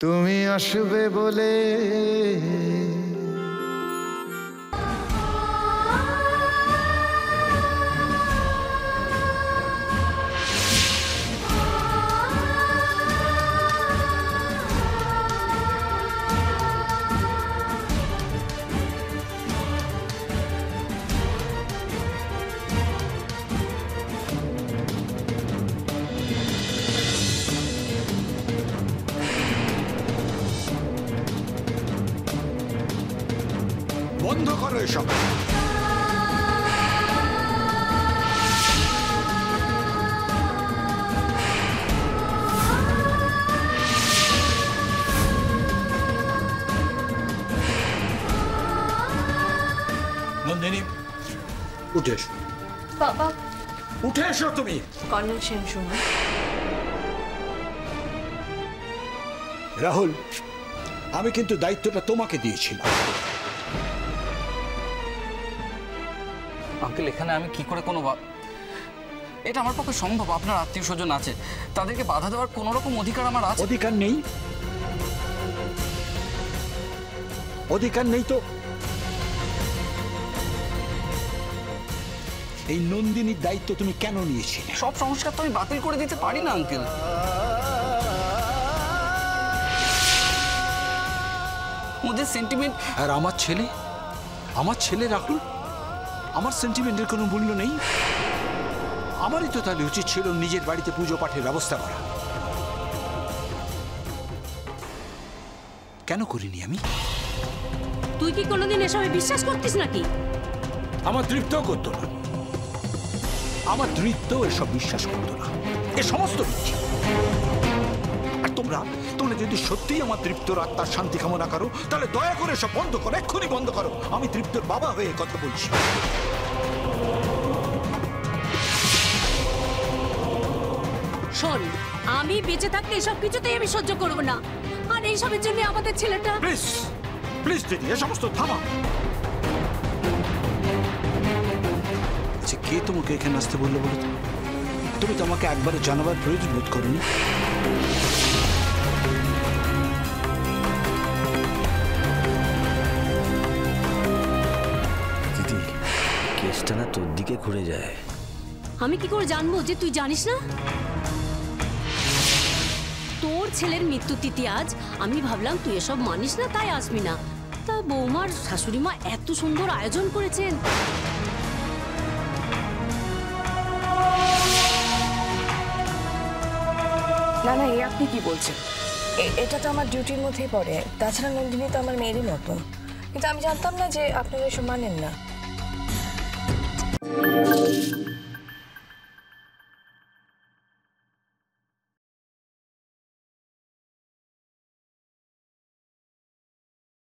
তুমি আসবে বলে বন্ধ করো এসব। নন্দিনী উঠে এসো। বাবা উঠে এসো তুমি। কর্নেল সেন শুনুন। রাহুল, আমি কিন্তু দায়িত্বটা তোমাকে দিয়েছিলাম। আঙ্কেল, এখানে আমি কি করে কোনো এটা আমার পক্ষে সম্ভব? আপনার আত্মীয় স্বজন আছে, তাদেরকে বাধা দেওয়ার কোন রকম অধিকার আমার আছে? অধিকার নেই? অধিকার নেই তো এই নন্দিনীর দায়িত্ব তুমি কেন নিয়েছিলে? সব সংস্কার তো আমি বাতিল করে দিতে পারি না আঙ্কেল। ওদের সেন্টিমেন্ট। আর আমার ছেলে রাহুল, আমার সেন্টিমেন্টের কোনো মূল্য নেই? আমারই তো তাহলে উচিত ছিল নিজের বাড়িতে পুজো পাঠের ব্যবস্থা করা। কেন করিনি আমি? তুই কি কোনোদিন এসবে বিশ্বাস করতিস নাকি? আমার তৃপ্তও করতো না, আমার তৃপ্ত এসব বিশ্বাস করতো না। এ সমস্ত মিথ্যে। আর তোমরা যদি সত্যিই আমার তৃপ্তর আত্মার শান্তি কামনা করো, তাহলে দয়া করে সব বন্ধ করো, এক্ষুনি বন্ধ করো। আমি তৃপ্তর বাবা হয়ে কথা বলছি। শোন, আমি বেঁচে থাকতে এসব কিছুতেই আমি সহ্য করব না। আর এইসবের জন্য আমাদের ছেলেটা। প্লিজ প্লিজ দিদি, এ সমস্ত থামা। আচ্ছা, কে তোমাকে এখানে আসতে বললো বলো তো? তুমি তো আমাকে একবারে জানাবার প্রয়োজন বোধ করোনি। দিদি, কেসটা না তোর দিকে ঘুরে যায়। আমি কি করে জানবো যে তুই জানিস না? তোর ছেলের মৃত্যু তিথি আজ। আমি ভাবলাম তুই এসব মানিস না, তাই আসবি না। তা বৌমার শাশুড়ি মা এত সুন্দর আয়োজন করেছেন। না না, এ আপনি কি বলছেন? এটা তো আমার ডিউটির মধ্যেই পড়ে। তাছাড়া নন্দিনী তো আমার মেয়েরই মতো। কিন্তু আমি জানতাম না যে আপনারা এসব মানেন না।